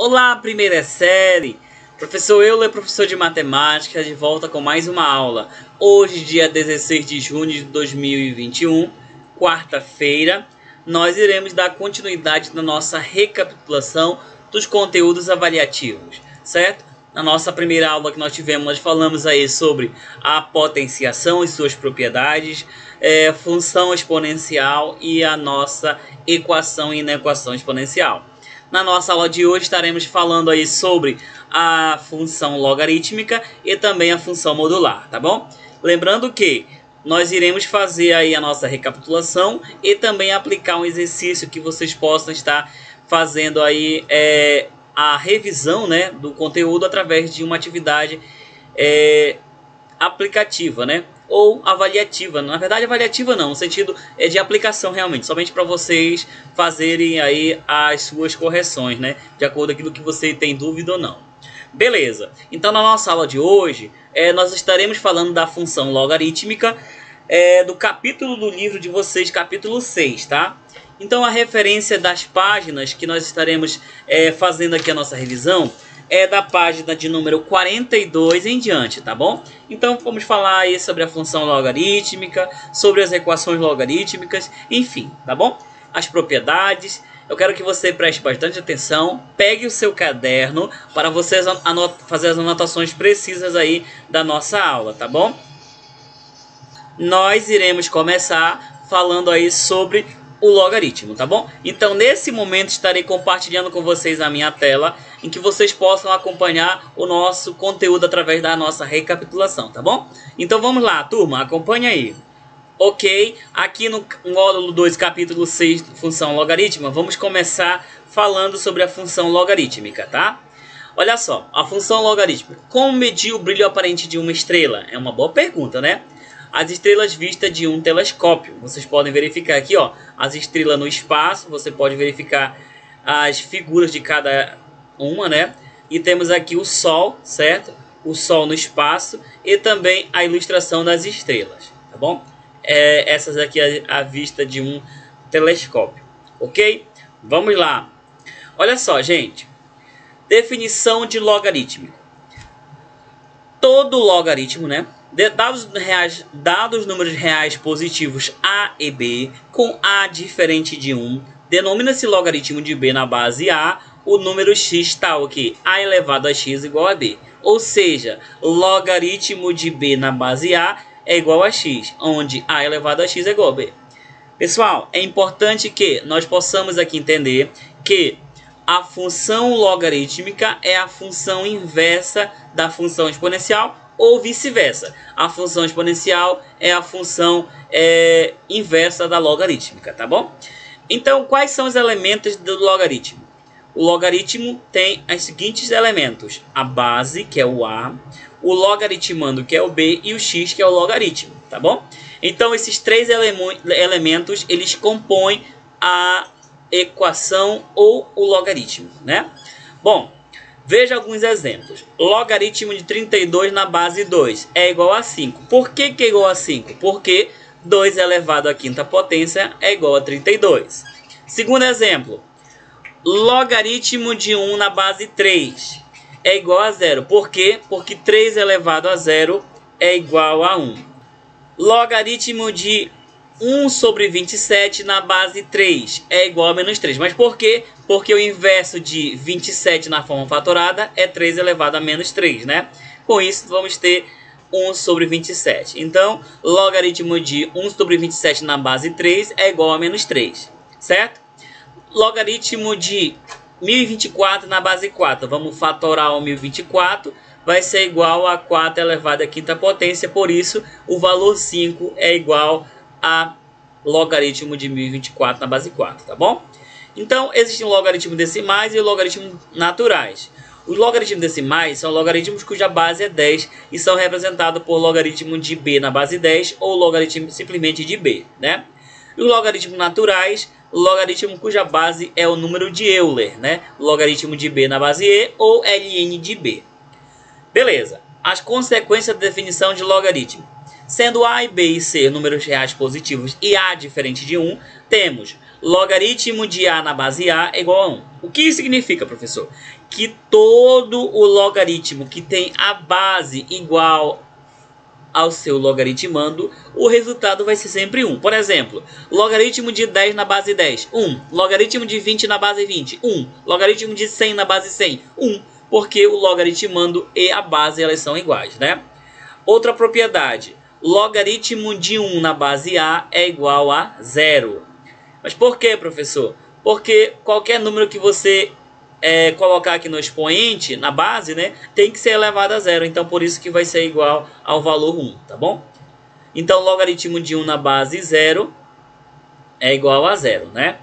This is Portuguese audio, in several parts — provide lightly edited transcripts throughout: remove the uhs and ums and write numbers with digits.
Olá, primeira série! Professor Euler, professor de matemática, de volta com mais uma aula. Hoje, dia 16 de junho de 2021, quarta-feira, nós iremos dar continuidade na nossa recapitulação dos conteúdos avaliativos, certo? Na nossa primeira aula que nós tivemos, nós falamos aí sobre a potenciação e suas propriedades, função exponencial e a nossa equação e inequação exponencial. Na nossa aula de hoje estaremos falando aí sobre a função logarítmica e também a função modular, tá bom? Lembrando que nós iremos fazer aí a nossa recapitulação e também aplicar um exercício que vocês possam estar fazendo aí a revisão, né, do conteúdo através de uma atividade aplicativa, né? Ou avaliativa. Na verdade, avaliativa não, no sentido de aplicação realmente, somente para vocês fazerem aí as suas correções, né? De acordo com aquilo que você tem dúvida ou não. Beleza. Então, na nossa aula de hoje, nós estaremos falando da função logarítmica do capítulo do livro de vocês, capítulo 6, tá? Então, a referência das páginas que nós estaremos fazendo aqui a nossa revisão é da página de número 42 em diante, tá bom? Então vamos falar aí sobre a função logarítmica, sobre as equações logarítmicas, enfim, tá bom? As propriedades. Eu quero que você preste bastante atenção, pegue o seu caderno para você fazer as anotações precisas aí da nossa aula, tá bom? Nós iremos começar falando aí sobre o logaritmo, tá bom? Então, nesse momento, estarei compartilhando com vocês a minha tela, em que vocês possam acompanhar o nosso conteúdo através da nossa recapitulação, tá bom? Então, vamos lá, turma, acompanha aí. Ok, aqui no módulo 2, capítulo 6, função logarítmica, vamos começar falando sobre a função logarítmica, tá? Olha só, a função logarítmica. Como medir o brilho aparente de uma estrela? É uma boa pergunta, né? As estrelas vistas de um telescópio. Vocês podem verificar aqui, ó, as estrelas no espaço. Você pode verificar as figuras de cada uma, né? E temos aqui o Sol, certo? O Sol no espaço e também a ilustração das estrelas, tá bom? Essas aqui é a vista de um telescópio, ok? Vamos lá. Olha só, gente. Definição de logarítmico. Todo logaritmo, né? Dados números reais positivos A e B com A diferente de 1, denomina-se logaritmo de B na base A, o número x tal que A elevado a x igual a B. Ou seja, logaritmo de B na base A é igual a x, onde A elevado a x é igual a B. Pessoal, é importante que nós possamos aqui entender que a função logarítmica é a função inversa da função exponencial, ou vice-versa. A função exponencial é a função inversa da logarítmica, tá bom? Então, quais são os elementos do logaritmo? O logaritmo tem os seguintes elementos: a base, que é o A, o logaritmando, que é o B, e o x, que é o logaritmo, tá bom? Então, esses três elementos, eles compõem a equação ou o logaritmo, né? Bom, veja alguns exemplos. Logaritmo de 32 na base 2 é igual a 5. Por que é igual a 5? Porque 2 elevado à quinta potência é igual a 32. Segundo exemplo. Logaritmo de 1 na base 3 é igual a 0. Por quê? Porque 3 elevado a 0 é igual a 1. Logaritmo de 1 sobre 27 na base 3 é igual a menos 3. Mas por quê? Porque o inverso de 27 na forma fatorada é 3 elevado a menos 3, né? Com isso, vamos ter 1 sobre 27. Então, logaritmo de 1 sobre 27 na base 3 é igual a menos 3, certo? Logaritmo de 1024 na base 4. Vamos fatorar o 1024. Vai ser igual a 4 elevado à quinta potência. Por isso, o valor 5 é igual a logaritmo de 1024 na base 4, tá bom? Então, existem logaritmos decimais e logaritmos naturais. Os logaritmos decimais são logaritmos cuja base é 10 e são representados por logaritmo de B na base 10 ou logaritmo simplesmente de B, né? E os logaritmos naturais, logaritmo cuja base é o número de Euler, né? Logaritmo de B na base E ou ln de B. Beleza. As consequências da definição de logaritmo. Sendo A, B e C números reais positivos e A diferente de 1, temos logaritmo de A na base A é igual a 1. O que isso significa, professor? que todo o logaritmo que tem a base igual ao seu logaritmando, o resultado vai ser sempre 1. Por exemplo, logaritmo de 10 na base 10, 1. Logaritmo de 20 na base 20, 1. Logaritmo de 100 na base 100, 1. Porque o logaritmando e a base elas são iguais, né? Outra propriedade, logaritmo de 1 na base A é igual a 0. Mas por que, professor? Porque qualquer número que você colocar aqui no expoente, na base, né, tem que ser elevado a 0. Então, por isso que vai ser igual ao valor 1, tá bom? Então, logaritmo de 1 na base 0 é igual a 0, né?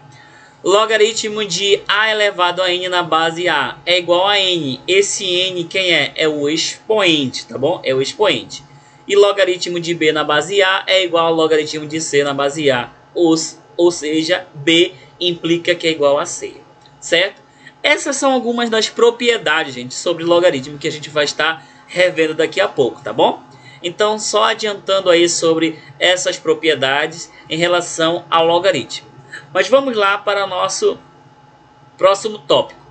Logaritmo de A elevado a N na base A é igual a N. Esse N quem é? É o expoente, tá bom? É o expoente. E logaritmo de B na base A é igual ao logaritmo de C na base A. Ou seja, B implica que é igual a C, certo? Essas são algumas das propriedades, gente, sobre logaritmo que a gente vai estar revendo daqui a pouco, tá bom? Então, só adiantando aí sobre essas propriedades em relação ao logaritmo. Mas vamos lá para o nosso próximo tópico.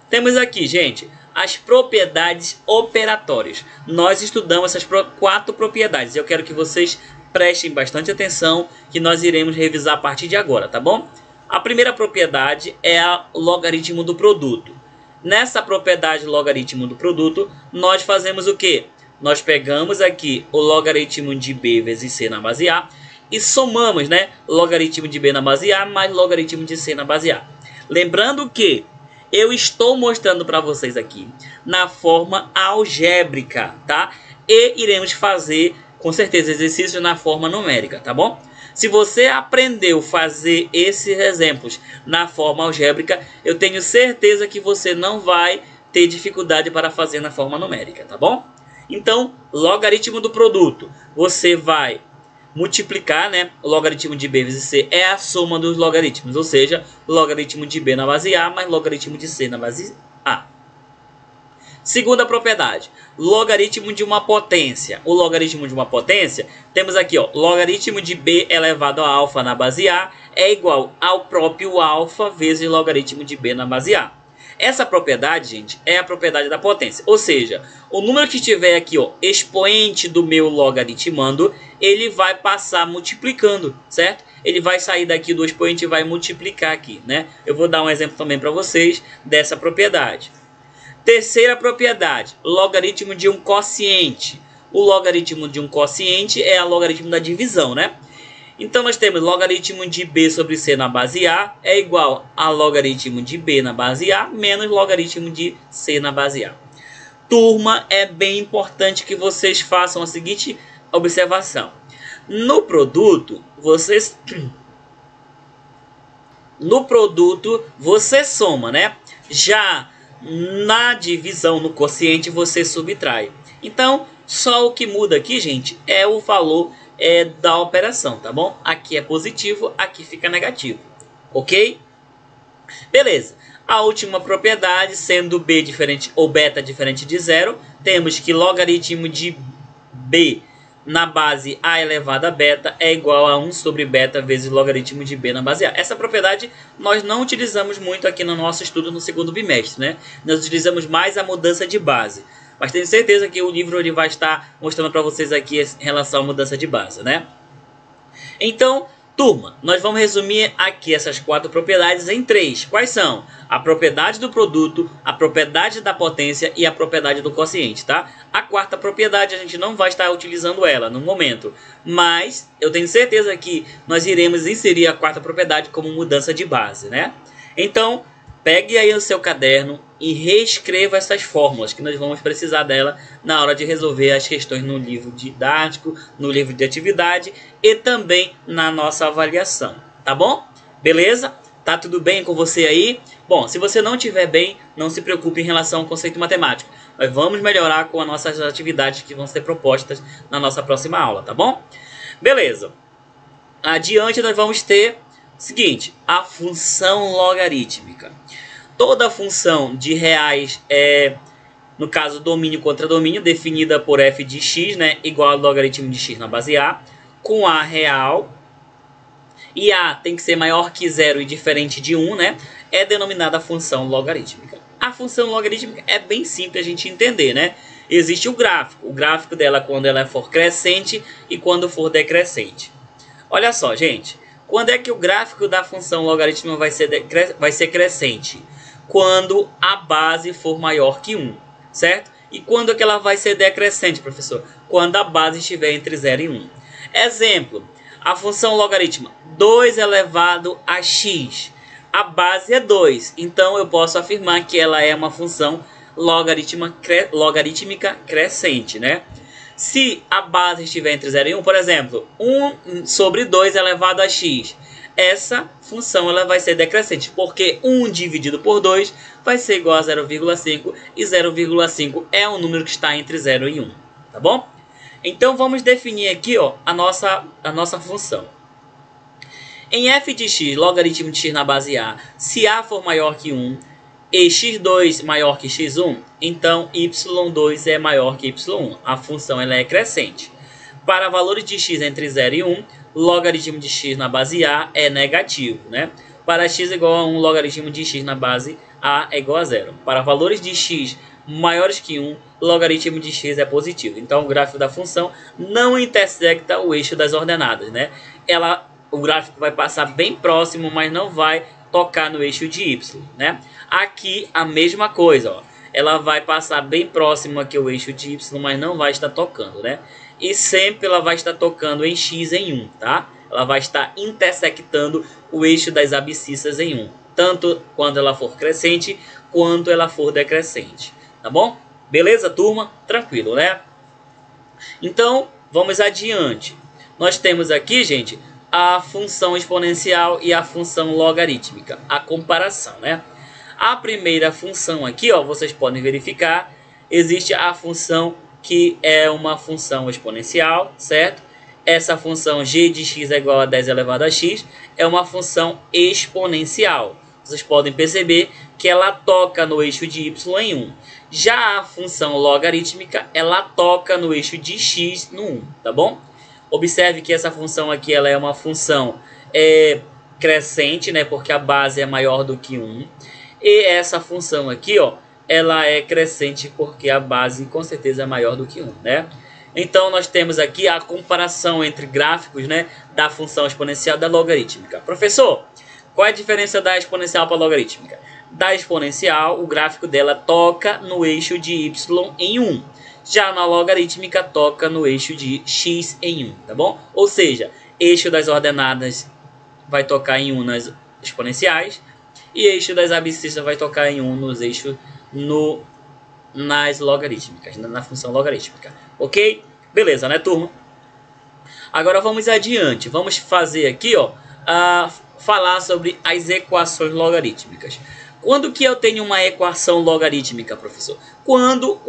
Temos aqui, gente, as propriedades operatórias. Nós estudamos essas 4 propriedades. Eu quero que vocês prestem bastante atenção, que nós iremos revisar a partir de agora, tá bom? A primeira propriedade é o logaritmo do produto. Nessa propriedade logaritmo do produto, nós fazemos o quê? Nós pegamos aqui o logaritmo de B vezes C na base A e somamos, né? Logaritmo de B na base A mais logaritmo de C na base A. Lembrando que eu estou mostrando para vocês aqui na forma algébrica, tá? E iremos fazer, com certeza, exercícios na forma numérica, tá bom? Se você aprendeu a fazer esses exemplos na forma algébrica, eu tenho certeza que você não vai ter dificuldade para fazer na forma numérica, tá bom? Então, logaritmo do produto, você vai multiplicar, né? O logaritmo de B vezes C é a soma dos logaritmos, ou seja, logaritmo de B na base A mais logaritmo de C na base A. Segunda propriedade, logaritmo de uma potência. O logaritmo de uma potência, temos aqui, ó, logaritmo de B elevado a alfa na base A é igual ao próprio alfa vezes logaritmo de B na base A. Essa propriedade, gente, é a propriedade da potência. Ou seja, o número que estiver aqui, ó, expoente do meu logaritmando, ele vai passar multiplicando, certo? Ele vai sair daqui do expoente e vai multiplicar aqui, né? Eu vou dar um exemplo também para vocês dessa propriedade. Terceira propriedade, logaritmo de um quociente. O logaritmo de um quociente é o logaritmo da divisão, né? Então, nós temos logaritmo de B sobre C na base A é igual a logaritmo de B na base A menos logaritmo de C na base A. Turma, é bem importante que vocês façam a seguinte observação. No produto, você soma, né? Já na divisão, no quociente, você subtrai. Então, só o que muda aqui, gente, é o valor da operação, tá bom? Aqui é positivo, aqui fica negativo, ok? Beleza. A última propriedade, sendo B diferente ou beta diferente de zero, temos que logaritmo de B na base A elevado a beta é igual a 1 sobre beta vezes logaritmo de B na base A. Essa propriedade nós não utilizamos muito aqui no nosso estudo no segundo bimestre, né? Nós utilizamos mais a mudança de base. Mas tenho certeza que o livro ele vai estar mostrando para vocês aqui em relação à mudança de base, né? Então, turma, nós vamos resumir aqui essas 4 propriedades em 3. Quais são? A propriedade do produto, a propriedade da potência e a propriedade do quociente, tá? A quarta propriedade a gente não vai estar utilizando ela no momento, mas eu tenho certeza que nós iremos inserir a quarta propriedade como mudança de base, né? Então, pegue aí o seu caderno e reescreva essas fórmulas que nós vamos precisar dela na hora de resolver as questões no livro didático, no livro de atividade e também na nossa avaliação, tá bom? Beleza? Tá tudo bem com você aí? Bom, se você não estiver bem, não se preocupe em relação ao conceito matemático. Nós vamos melhorar com as nossas atividades que vão ser propostas na nossa próxima aula, tá bom? Beleza. Adiante nós vamos ter o seguinte, a função logarítmica. Toda função de reais é, no caso, domínio contra domínio, definida por f de x, né, igual ao logaritmo de x na base A, com a real, e a tem que ser maior que 0 e diferente de 1, né, é denominada função logarítmica. A função logarítmica é bem simples a gente entender, né? Existe o gráfico dela quando ela for crescente e quando for decrescente. Olha só, gente, quando é que o gráfico da função logarítmica vai ser crescente? Quando a base for maior que 1, certo? E quando é que ela vai ser decrescente, professor? Quando a base estiver entre 0 e 1. Exemplo, a função logarítmica 2 elevado a x. A base é 2, então eu posso afirmar que ela é uma função logarítmica crescente, né? Se a base estiver entre 0 e 1, por exemplo, 1 sobre 2 elevado a x, essa função ela vai ser decrescente, porque 1 dividido por 2 vai ser igual a 0,5, e 0,5 é um número que está entre 0 e 1, tá bom? Então vamos definir aqui, ó, a nossa função. Em f de x, logaritmo de x na base a, se a for maior que 1 e x2 maior que x1, então y2 é maior que y1. A função ela é crescente. Para valores de x entre 0 e 1, logaritmo de x na base a é negativo, né? Para x igual a 1, logaritmo de x na base a é igual a 0. Para valores de x maiores que 1, logaritmo de x é positivo. Então o gráfico da função não intersecta o eixo das ordenadas, né? O gráfico vai passar bem próximo, mas não vai tocar no eixo de y, né? Aqui a mesma coisa, ó. Ela vai passar bem próximo aqui ao eixo de y, mas não vai estar tocando, né? E sempre ela vai estar tocando em x em 1, tá? Ela vai estar intersectando o eixo das abscissas em 1, tanto quando ela for crescente, quanto ela for decrescente, tá bom? Beleza, turma? Tranquilo, né? Então, vamos adiante. Nós temos aqui, gente, a função exponencial e a função logarítmica, a comparação, né? A primeira função aqui, ó, vocês podem verificar, existe a função que é uma função exponencial, certo? Essa função g de x é igual a 10 elevado a x é uma função exponencial. Vocês podem perceber que ela toca no eixo de y em 1. Já a função logarítmica, ela toca no eixo de x no 1, tá bom? Observe que essa função aqui ela é uma função crescente, né? Porque a base é maior do que 1. E essa função aqui, ó, ela é crescente porque a base com certeza é maior do que 1, né? Então nós temos aqui a comparação entre gráficos, né, da função exponencial e da logarítmica. Professor, qual é a diferença da exponencial para a logarítmica? Da exponencial, o gráfico dela toca no eixo de y em 1. Já na logarítmica toca no eixo de x em 1, tá bom? Ou seja, eixo das ordenadas vai tocar em 1 nas exponenciais e eixo das abscissas vai tocar em 1 nos eixos nas logarítmicas, na função logarítmica. Ok? Beleza, né, turma? Agora vamos adiante. Vamos fazer aqui, ó, falar sobre as equações logarítmicas. Quando que eu tenho uma equação logarítmica, professor? Quando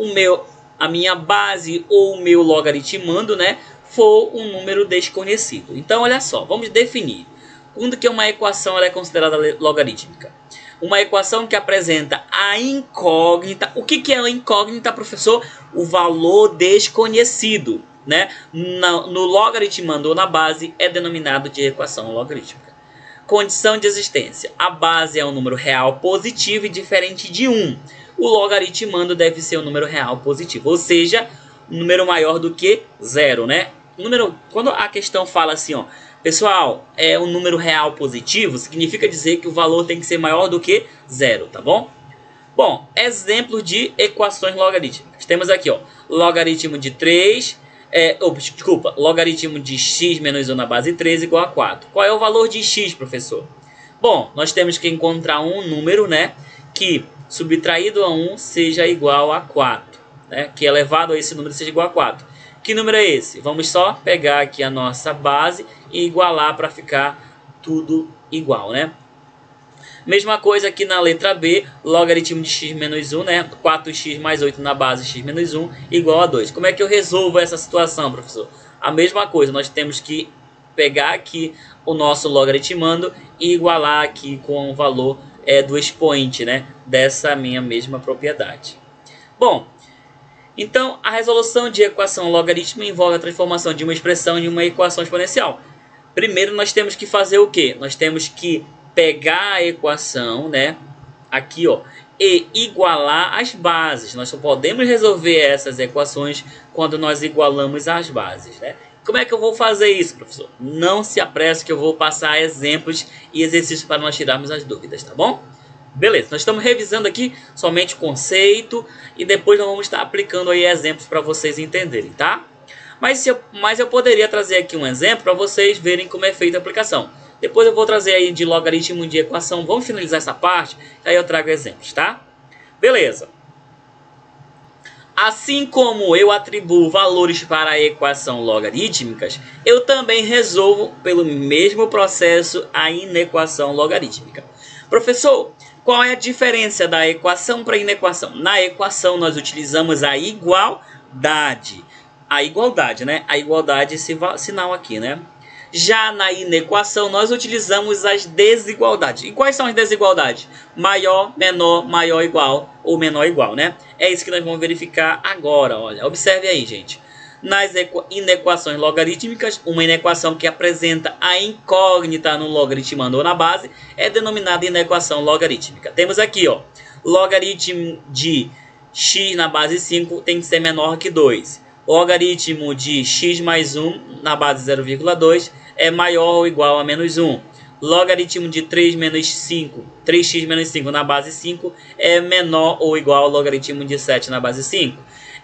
a minha base ou o meu logaritmando, né, for um número desconhecido. Então, olha só, vamos definir. Quando que uma equação ela é considerada logarítmica? Uma equação que apresenta a incógnita. O que é a incógnita, professor? O valor desconhecido, né? No logaritmando ou na base é denominado de equação logarítmica. Condição de existência. A base é um número real positivo e diferente de 1. O logaritmando deve ser um número real positivo, ou seja, um número maior do que 0, né? Quando a questão fala assim, ó, pessoal, é um número real positivo, significa dizer que o valor tem que ser maior do que 0, tá bom? Bom, exemplos de equações logarítmicas. Temos aqui, ó, logaritmo de 3, logaritmo de x menos 1 na base 3 igual a 4. Qual é o valor de x, professor? Bom, nós temos que encontrar um número, né, que subtraído a 1 seja igual a 4, né, que elevado a esse número seja igual a 4. Que número é esse? Vamos só pegar aqui a nossa base e igualar para ficar tudo igual, né? Mesma coisa aqui na letra B, logaritmo de x menos 1, né? 4x mais 8 na base x menos 1 igual a 2. Como é que eu resolvo essa situação, professor? A mesma coisa, nós temos que pegar aqui o nosso logaritmando e igualar aqui com o valor do expoente, né? Dessa minha mesma propriedade. Bom, então a resolução de equação logarítmica envolve a transformação de uma expressão em uma equação exponencial. Primeiro nós temos que fazer o quê? Nós temos que pegar a equação, né, aqui, ó, e igualar as bases. Nós só podemos resolver essas equações quando nós igualamos as bases, né? Como é que eu vou fazer isso, professor? Não se apresse que eu vou passar exemplos e exercícios para nós tirarmos as dúvidas, tá bom? Beleza, nós estamos revisando aqui somente o conceito e depois nós vamos estar aplicando aí exemplos para vocês entenderem, tá? Mas eu poderia trazer aqui um exemplo para vocês verem como é feita a aplicação. Depois eu vou trazer aí de logaritmo de equação. Vamos finalizar essa parte, aí eu trago exemplos, tá? Beleza. Assim como eu atribuo valores para a equação logarítmicas, eu também resolvo pelo mesmo processo a inequação logarítmica. Professor, qual é a diferença da equação para a inequação? Na equação nós utilizamos a igualdade. A igualdade, né? A igualdade, esse sinal aqui, né? Já na inequação, nós utilizamos as desigualdades. E quais são as desigualdades? Maior, menor, maior, igual ou menor, igual, né? É isso que nós vamos verificar agora, olha. Observe aí, gente. Nas inequações logarítmicas, uma inequação que apresenta a incógnita no logaritmando ou na base é denominada inequação logarítmica. Temos aqui, ó, logaritmo de x na base 5 tem que ser menor que 2. Logaritmo de x mais 1 na base 0,2 é maior ou igual a menos 1. Logaritmo de 3x menos 5 na base 5 é menor ou igual ao logaritmo de 7 na base 5.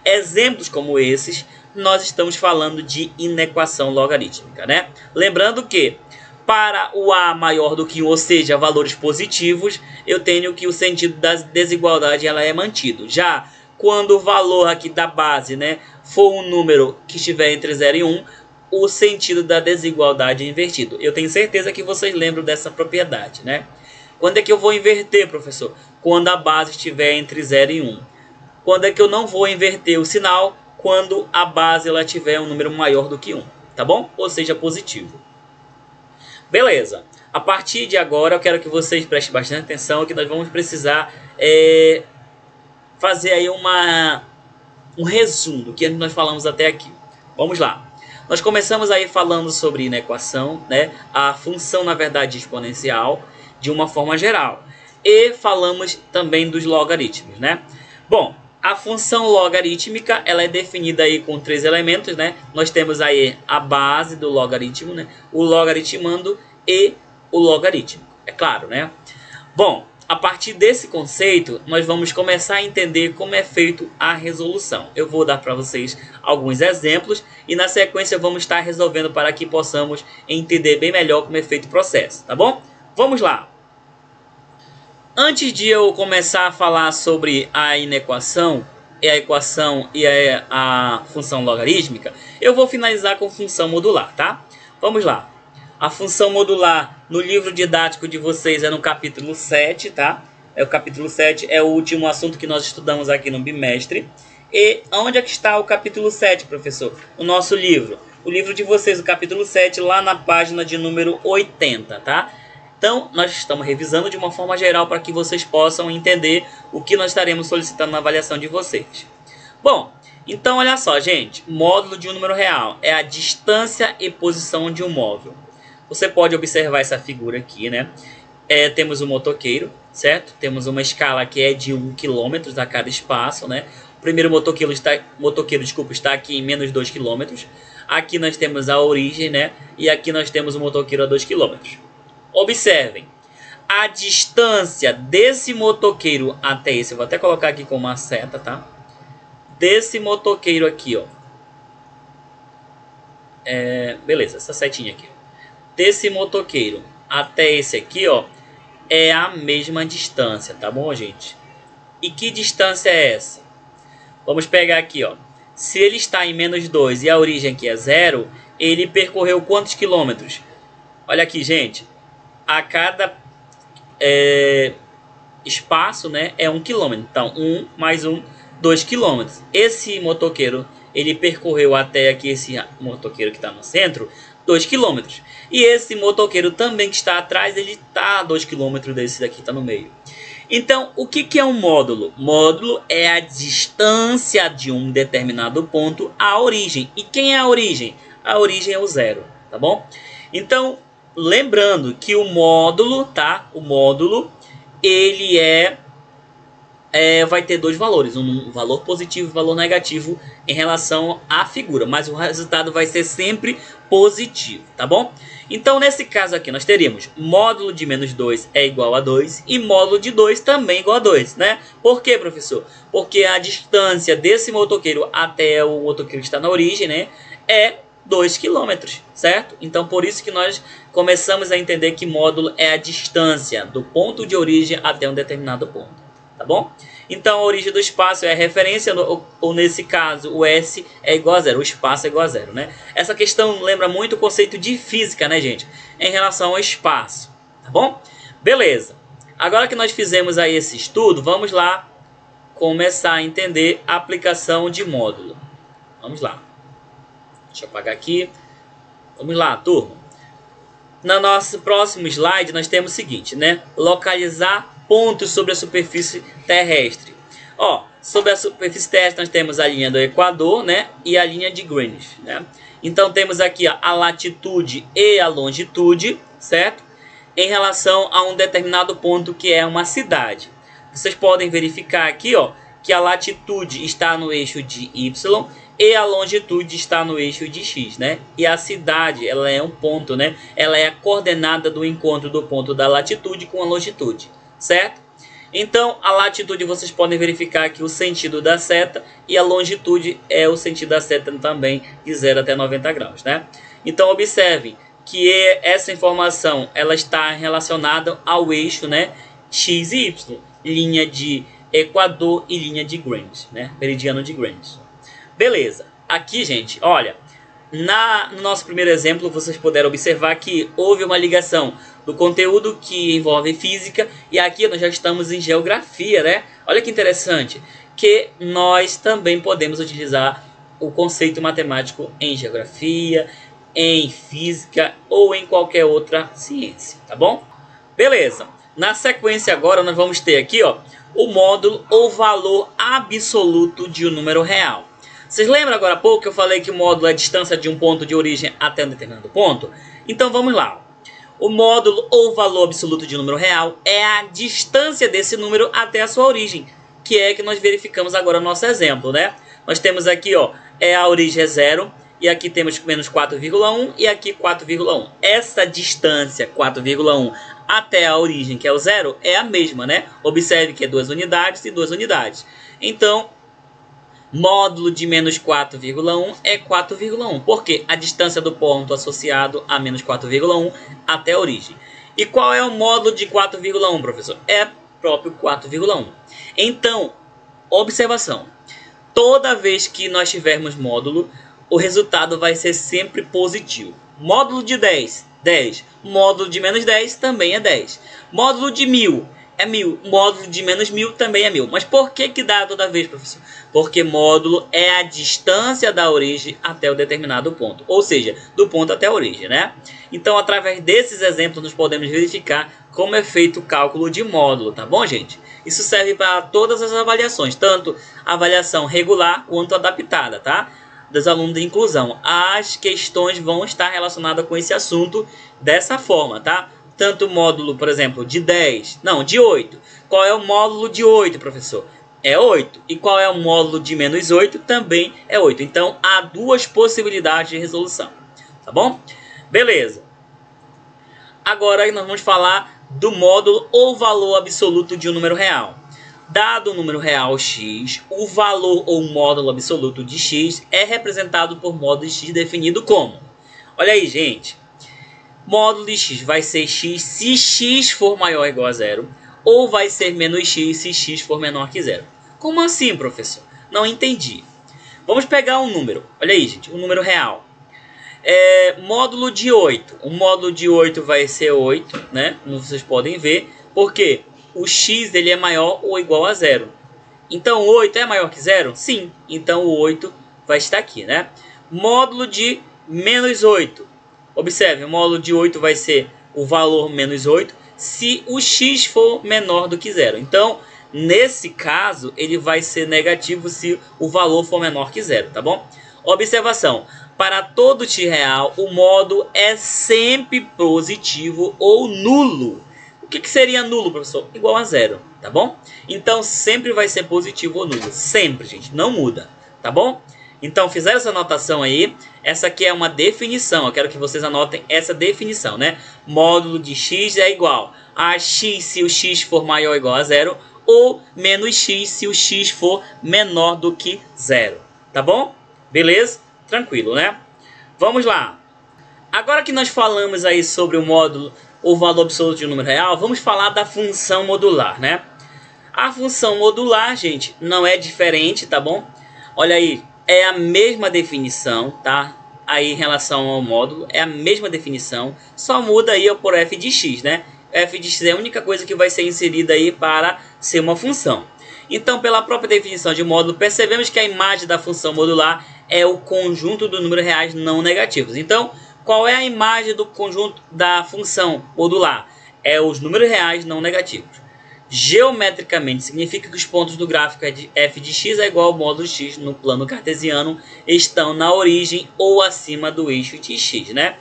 Exemplos como esses, nós estamos falando de inequação logarítmica, né? Lembrando que para o a maior do que 1, ou seja, valores positivos, eu tenho que o sentido da desigualdade ela é mantido. Já quando o valor aqui da base, né, for um número que estiver entre 0 e 1, o sentido da desigualdade é invertido. Eu tenho certeza que vocês lembram dessa propriedade, né? Quando é que eu vou inverter, professor? Quando a base estiver entre 0 e 1. Quando é que eu não vou inverter o sinal? Quando a base ela tiver um número maior do que 1, tá bom? Ou seja, positivo. Beleza. A partir de agora, eu quero que vocês prestem bastante atenção, que nós vamos precisar fazer aí um resumo do que nós falamos até aqui. Vamos lá. Nós começamos aí falando sobre inequação, né? A função, na verdade, exponencial, de uma forma geral. E falamos também dos logaritmos, né? Bom, a função logarítmica, ela é definida aí com 3 elementos, né? Nós temos aí a base do logaritmo, né? O logaritmando e o logaritmo, é claro, né? Bom, a partir desse conceito, nós vamos começar a entender como é feito a resolução. Eu vou dar para vocês alguns exemplos e na sequência vamos estar resolvendo para que possamos entender bem melhor como é feito o processo, tá bom? Vamos lá! Antes de eu começar a falar sobre a inequação, a equação e a função logarítmica, eu vou finalizar com função modular, tá? Vamos lá! A função modular no livro didático de vocês é no capítulo 7, tá? O capítulo 7 é o último assunto que nós estudamos aqui no bimestre. E onde é que está o capítulo 7, professor? O nosso livro. O livro de vocês, o capítulo 7, lá na página de número 80, tá? Então, nós estamos revisando de uma forma geral para que vocês possam entender o que nós estaremos solicitando na avaliação de vocês. Bom, então olha só, gente. Módulo de um número real é a distância e posição de um móvel. Você pode observar essa figura aqui, né? Temos um motoqueiro, certo? Temos uma escala que é de 1 km a cada espaço, né? O primeiro motoqueiro está aqui em menos 2 km. Aqui nós temos a origem, né? E aqui nós temos o motoqueiro a 2 km. Observem. A distância desse motoqueiro até esse, eu vou até colocar aqui com uma seta, tá? Desse motoqueiro aqui, ó. Beleza, essa setinha aqui. Desse motoqueiro até esse aqui, ó, é a mesma distância, tá bom, gente? E que distância é essa? Vamos pegar aqui, ó. Se ele está em menos 2 e a origem aqui é 0, ele percorreu quantos quilômetros? Olha aqui, gente. A cada espaço, né, é 1 quilômetro. Então, 1 mais 1, 2 quilômetros. Esse motoqueiro, ele percorreu até aqui, esse motoqueiro que está no centro, 2 quilômetros. E esse motoqueiro também que está atrás, ele está a 2 km desse daqui, está no meio. Então, o que é um módulo? Módulo é a distância de um determinado ponto à origem. E quem é a origem? A origem é o 0, tá bom? Então, lembrando que o módulo, tá? O módulo, ele é vai ter dois valores, um valor positivo e um valor negativo em relação à figura, mas o resultado vai ser sempre positivo, tá bom? Então, nesse caso aqui, nós teríamos módulo de menos 2 é igual a 2 e módulo de 2 também é igual a 2, né? Por quê, professor? Porque a distância desse motoqueiro até o motoqueiro que está na origem, né, é 2 km, certo? Então, por isso que nós começamos a entender que módulo é a distância do ponto de origem até um determinado ponto, tá bom? Então, a origem do espaço é a referência, ou nesse caso, o S é igual a zero, o espaço é igual a zero, né? Essa questão lembra muito o conceito de física, né, gente? Em relação ao espaço, tá bom? Beleza. Agora que nós fizemos aí esse estudo, vamos lá começar a entender a aplicação de módulo. Vamos lá. Deixa eu apagar aqui. Vamos lá, turma. No nosso próximo slide, nós temos o seguinte, né? Localizar pontos sobre a superfície terrestre. Ó, sobre a superfície terrestre nós temos a linha do Equador, né? E a linha de Greenwich, né? Então temos aqui ó, a latitude e a longitude, certo? Em relação a um determinado ponto que é uma cidade. Vocês podem verificar aqui, ó, que a latitude está no eixo de Y e a longitude está no eixo de X, né? E a cidade, ela é um ponto, né? Ela é a coordenada do encontro do ponto da latitude com a longitude, certo? Então, a latitude vocês podem verificar aqui o sentido da seta e a longitude é o sentido da seta também de 0 até 90 graus, né? Então, observem que essa informação ela está relacionada ao eixo, né? X e Y, linha de Equador e linha de Greenwich, né? Meridiano de Greenwich. Beleza, aqui gente, olha, no nosso primeiro exemplo vocês puderam observar que houve uma ligação do conteúdo que envolve física e aqui nós já estamos em geografia, né? Olha que interessante, que nós também podemos utilizar o conceito matemático em geografia, em física ou em qualquer outra ciência, tá bom? Beleza, na sequência agora nós vamos ter aqui, ó, o módulo ou valor absoluto de um número real. Vocês lembram agora há pouco que eu falei que o módulo é a distância de um ponto de origem até um determinado ponto? Então vamos lá. O módulo ou valor absoluto de um número real é a distância desse número até a sua origem, que é que nós verificamos agora no nosso exemplo, né? Nós temos aqui, ó, a origem é 0, e aqui temos menos 4,1 e aqui 4,1. Essa distância 4,1 até a origem, que é o 0, é a mesma, né? Observe que é 2 unidades e 2 unidades. Então, módulo de menos 4,1 é 4,1, porque a distância do ponto associado a menos 4,1 até a origem. E qual é o módulo de 4,1, professor? É próprio 4,1. Então, observação. Toda vez que nós tivermos módulo, o resultado vai ser sempre positivo. Módulo de 10, 10. Módulo de menos 10 também é 10. Módulo de 1000 é 1000. Módulo de menos 1000 também é 1000. Mas por que que dá toda vez, professor? Porque módulo é a distância da origem até o determinado ponto. Ou seja, do ponto até a origem, né? Então, através desses exemplos, nós podemos verificar como é feito o cálculo de módulo, tá bom, gente? Isso serve para todas as avaliações, tanto a avaliação regular quanto adaptada, tá? Dos alunos de inclusão. As questões vão estar relacionadas com esse assunto dessa forma, tá? Tanto o módulo, por exemplo, de 10, não, de 8. Qual é o módulo de 8, professor? É 8. E qual é o módulo de menos 8? Também é 8. Então, há duas possibilidades de resolução, tá bom? Beleza. Agora, nós vamos falar do módulo ou valor absoluto de um número real. Dado o número real x, o valor ou módulo absoluto de x é representado por módulo de x definido como? Olha aí, gente. Módulo de x vai ser x se x for maior ou igual a zero, ou vai ser menos x se x for menor que zero. Como assim, professor? Não entendi. Vamos pegar um número. Olha aí, gente, um número real. Módulo de 8. O módulo de 8 vai ser 8, né? Como vocês podem ver. Por quê? O x ele é maior ou igual a zero. Então, 8 é maior que zero? Sim. Então, o 8 vai estar aqui, né? Módulo de menos 8. Observe, o módulo de 8 vai ser o valor menos 8 se o x for menor do que zero. Então, nesse caso, ele vai ser negativo se o valor for menor que zero, tá bom? Observação. Para todo x real, o módulo é sempre positivo ou nulo. que seria nulo, professor? Igual a zero, tá bom? Então sempre vai ser positivo ou nulo, sempre, gente, não muda, tá bom? Então fizeram essa anotação aí, essa aqui é uma definição, eu quero que vocês anotem essa definição, né? Módulo de x é igual a x se o x for maior ou igual a zero, ou menos x se o x for menor do que zero, tá bom? Beleza? Tranquilo, né? Vamos lá. Agora que nós falamos aí sobre o módulo, o valor absoluto de um número real, vamos falar da função modular, né? A função modular, gente, não é diferente, tá bom? Olha aí, é a mesma definição, tá? Aí em relação ao módulo, é a mesma definição, só muda aí por f de x, né? F de x é a única coisa que vai ser inserida aí para ser uma função. Então, pela própria definição de módulo, percebemos que a imagem da função modular é o conjunto dos números reais não negativos. Então, qual é a imagem do conjunto da função modular? É os números reais não negativos. Geometricamente, significa que os pontos do gráfico f de x é igual ao módulo x no plano cartesiano estão na origem ou acima do eixo de x, né?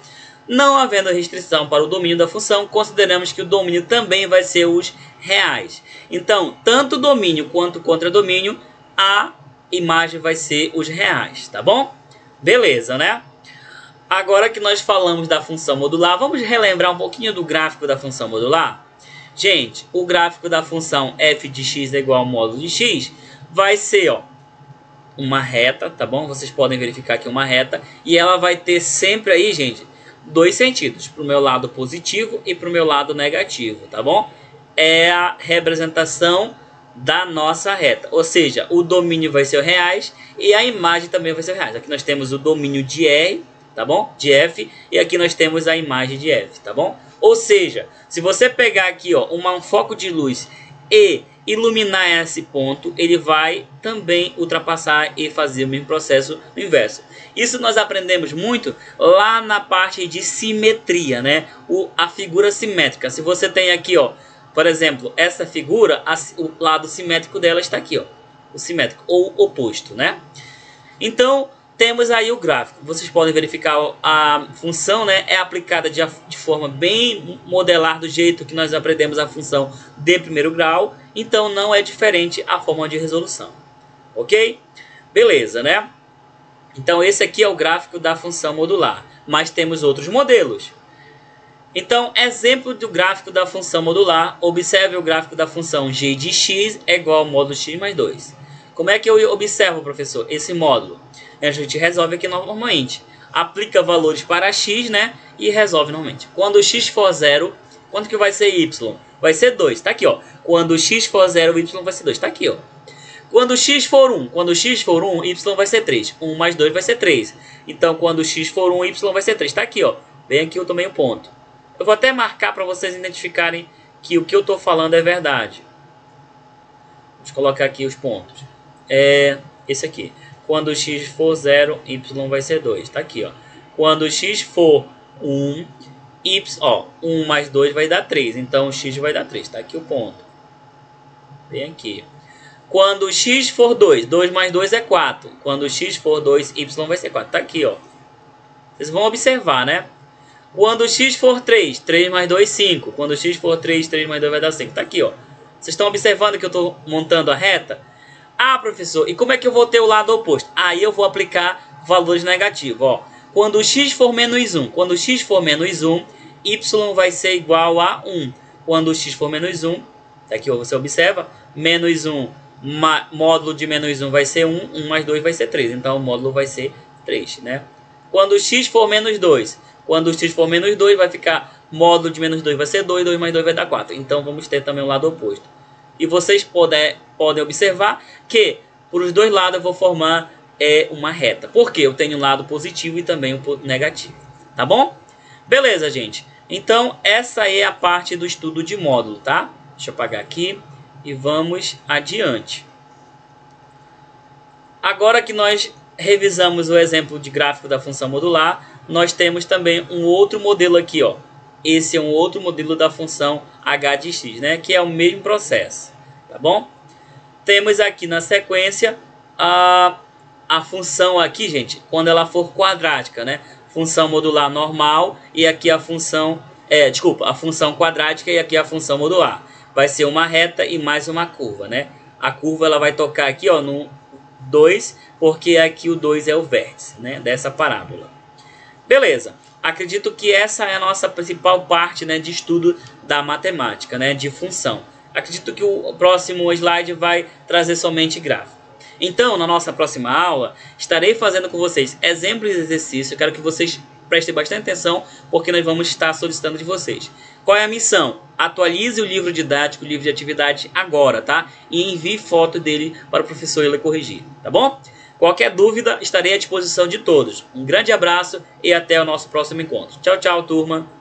Não havendo restrição para o domínio da função, consideramos que o domínio também vai ser os reais. Então, tanto domínio quanto contradomínio, a imagem vai ser os reais, tá bom? Beleza, né? Agora que nós falamos da função modular, vamos relembrar um pouquinho do gráfico da função modular? Gente, o gráfico da função f de x é igual ao módulo de x vai ser, ó, uma reta, tá bom? Vocês podem verificar aqui uma reta, e ela vai ter sempre aí, gente, dois sentidos, para o meu lado positivo e para o meu lado negativo, tá bom? É a representação da nossa reta, ou seja, o domínio vai ser o reais e a imagem também vai ser o reais. Aqui nós temos o domínio de R, tá bom? De F, e aqui nós temos a imagem de F, tá bom? Ou seja, se você pegar aqui, ó, um foco de luz e iluminar esse ponto, ele vai também ultrapassar e fazer o mesmo processo no inverso. Isso nós aprendemos muito lá na parte de simetria, né? A figura simétrica. Se você tem aqui, ó, por exemplo, essa figura, o lado simétrico dela está aqui, ó, o simétrico ou oposto, né? Então, temos aí o gráfico. Vocês podem verificar a função, né, é aplicada de forma bem modelar do jeito que nós aprendemos a função de primeiro grau. Então não é diferente a forma de resolução. Ok? Beleza, né? Então esse aqui é o gráfico da função modular. Mas temos outros modelos. Então, exemplo do gráfico da função modular. Observe o gráfico da função g de x é igual ao módulo x mais 2. Como é que eu observo, professor, esse módulo? A gente resolve aqui normalmente. Aplica valores para x, né? E resolve normalmente. Quando x for 0, quanto que vai ser y? Vai ser 2. Tá aqui, ó. Quando x for 0, y vai ser 2. Tá aqui, ó. Quando x for 1, y vai ser 3. 1 mais 2 vai ser 3. Então, quando x for 1, y vai ser 3. Tá aqui, ó. Bem aqui eu tomei um ponto. Eu vou até marcar para vocês identificarem que o que eu estou falando é verdade. Vamos colocar aqui os pontos. Esse aqui. Quando x for 0, y vai ser 2. Tá aqui, ó. Quando x for 1, 1 mais 2 vai dar 3. Então, x vai dar 3. Tá aqui o ponto. Bem aqui. Quando x for 2, 2 mais 2 é 4. Quando x for 2, y vai ser 4. Tá aqui, ó. Vocês vão observar, né? Quando x for 3, 3 mais 2, 5. Quando x for 3, 3 mais 2 vai dar 5. Tá aqui, ó. Vocês estão observando que eu estou montando a reta? Ah, professor, e como é que eu vou ter o lado oposto? Aí eu vou aplicar valores negativos, ó. Quando x for menos 1, y vai ser igual a 1. Quando x for menos 1, tá aqui, ó, você observa, menos 1, módulo de menos 1 vai ser 1, 1 mais 2 vai ser 3. Então o módulo vai ser 3, né? Quando x for menos 2, vai ficar módulo de menos 2 vai ser 2, 2 mais 2 vai dar 4. Então vamos ter também o lado oposto. E vocês podem observar que por os dois lados eu vou formar uma reta. Porque eu tenho um lado positivo e também um negativo. Tá bom? Beleza, gente. Então essa é a parte do estudo de módulo, tá? Deixa eu apagar aqui e vamos adiante. Agora que nós revisamos o exemplo de gráfico da função modular, nós temos também um outro modelo aqui, ó. Esse é um outro modelo da função h de x, né? Que é o mesmo processo, tá bom? Temos aqui na sequência a função aqui, gente, quando ela for quadrática, né? Função modular normal e aqui a função Desculpa, a função quadrática e aqui a função modular. Vai ser uma reta e mais uma curva, né? A curva ela vai tocar aqui, ó, no 2, porque aqui o 2 é o vértice, né, dessa parábola. Beleza. Acredito que essa é a nossa principal parte, né, de estudo da matemática, né, de função. Acredito que o próximo slide vai trazer somente gráfico. Então, na nossa próxima aula, estarei fazendo com vocês exemplos de exercício. Eu quero que vocês prestem bastante atenção, porque nós vamos estar solicitando de vocês. Qual é a missão? Atualize o livro didático, o livro de atividade agora, tá? E envie foto dele para o professor ele corrigir, tá bom? Qualquer dúvida, estarei à disposição de todos. Um grande abraço e até o nosso próximo encontro. Tchau, tchau, turma!